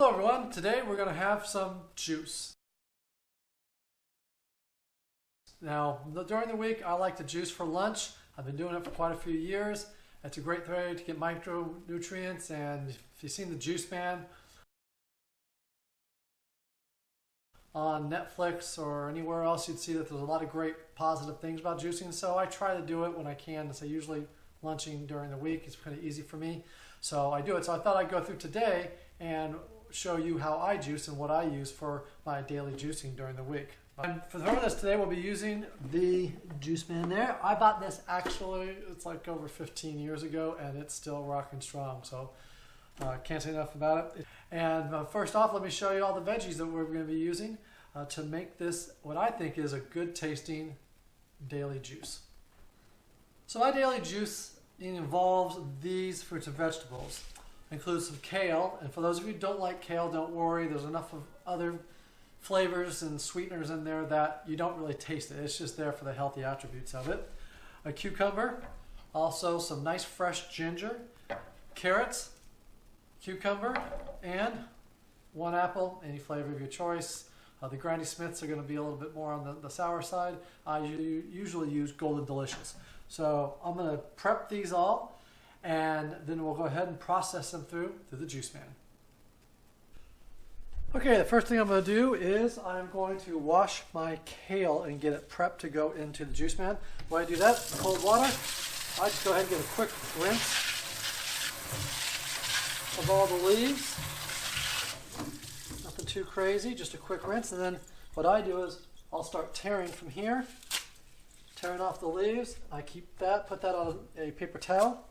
Hello everyone, today we're going to have some juice. Now, during the week I like to juice for lunch. I've been doing it for quite a few years. It's a great way to get micronutrients, and if you've seen the Juice Man on Netflix or anywhere else, you'd see that there's a lot of great positive things about juicing. So I try to do it when I can. So usually lunching during the week is pretty easy for me. So I do it. So I thought I'd go through today and show you how I juice and what I use for my daily juicing during the week. And for this today, we'll be using the Juice Man there. I bought this actually, it's like over 15 years ago, and it's still rocking strong. So can't say enough about it. And first off, let me show you all the veggies that we're going to be using to make this what I think is a good tasting daily juice. So my daily juice involves these fruits and vegetables. Includes some kale, and for those of you who don't like kale, don't worry, there's enough of other flavors and sweeteners in there that you don't really taste it. It's just there for the healthy attributes of it. A cucumber, also some nice fresh ginger, carrots, cucumber, and one apple, any flavor of your choice. The Granny Smiths are going to be a little bit more on the sour side. I usually use Golden Delicious. So I'm going to prep these all, and then we'll go ahead and process them through the Juice Man. Okay, the first thing I'm going to do is I'm going to wash my kale and get it prepped to go into the Juice Man. When I do that in cold water, I just go ahead and get a quick rinse of all the leaves. Nothing too crazy, just a quick rinse. And then what I do is I'll start tearing from here, tearing off the leaves. I keep that, put that on a paper towel.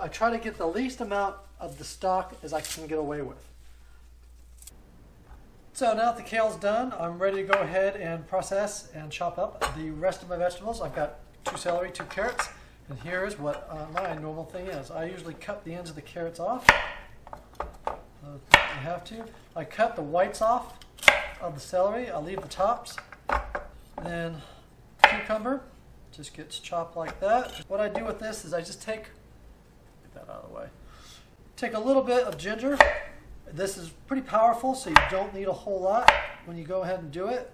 I try to get the least amount of the stalk as I can get away with. So now that the kale's done, I'm ready to go ahead and process and chop up the rest of my vegetables. I've got 2 celery, 2 carrots, and here's what my normal thing is. I usually cut the ends of the carrots off. I have to. I cut the whites off of the celery. I leave the tops. Then cucumber just gets chopped like that. What I do with this is I just take that out of the way. Take a little bit of ginger. This is pretty powerful, so you don't need a whole lot when you go ahead and do it.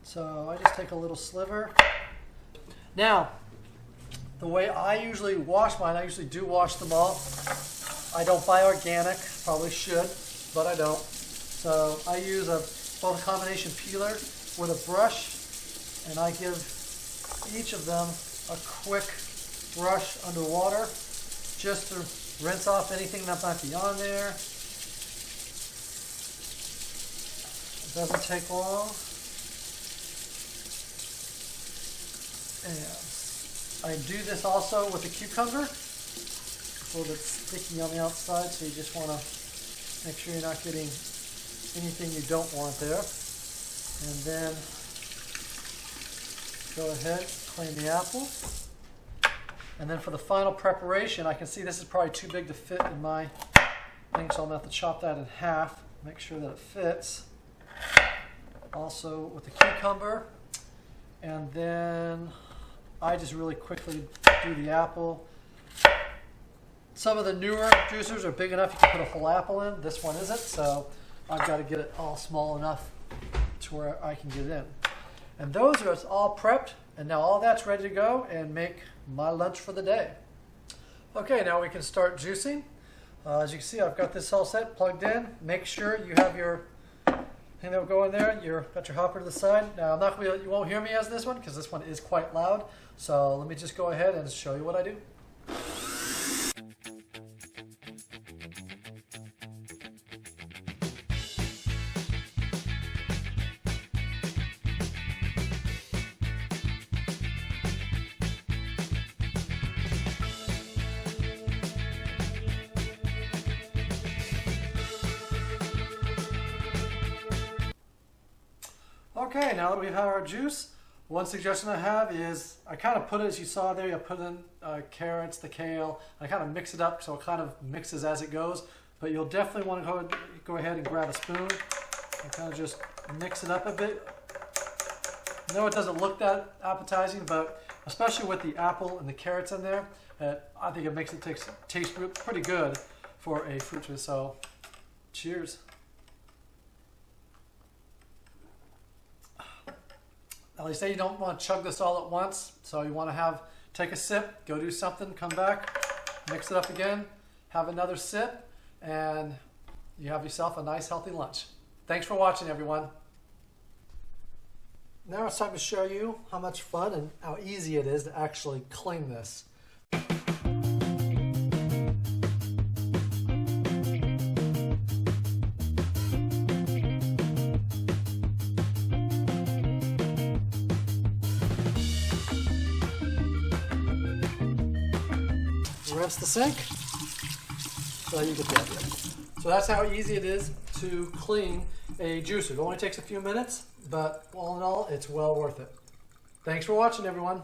So I just take a little sliver. Now, the way I usually wash mine, I usually do wash them all. I don't buy organic, probably should, but I don't. So I use both a combination peeler with a brush, and I give each of them a quick brush under water, just to rinse off anything that might be on there. It doesn't take long. And I do this also with the cucumber. It's a little bit sticky on the outside, so you just want to make sure you're not getting anything you don't want there. And then go ahead, clean the apple. And then for the final preparation, I can see this is probably too big to fit in my thing, so I'm going to have to chop that in half, make sure that it fits. Also with the cucumber, and then I just really quickly do the apple. Some of the newer juicers are big enough you can put a whole apple in. This one isn't, so I've got to get it all small enough to where I can get it in. And those are all prepped, and now all that's ready to go and make my lunch for the day. Okay, now we can start juicing. As you can see, I've got this all set, plugged in. Make sure you have your thing that will go in there. You've got your hopper to the side. Now, I'm not gonna, you won't hear me as this one because this one is quite loud. So let me just go ahead and show you what I do. Okay, now that we've had our juice, one suggestion I have is I kind of put it, as you saw there, I put in carrots, the kale, I kind of mix it up so it kind of mixes as it goes, but you'll definitely want to go ahead and grab a spoon and kind of just mix it up a bit. I know it doesn't look that appetizing, but especially with the apple and the carrots in there, I think it makes it taste pretty good for a fruit juice. So Cheers. Now they say you don't want to chug this all at once, so you want to take a sip, go do something, come back, mix it up again, have another sip, and you have yourself a nice healthy lunch. Thanks for watching, everyone. Now it's time to show you how much fun and how easy it is to actually clean this. Rinse the sink, so you get the idea. So that's how easy it is to clean a juicer. It only takes a few minutes, but all in all, it's well worth it. Thanks for watching, everyone.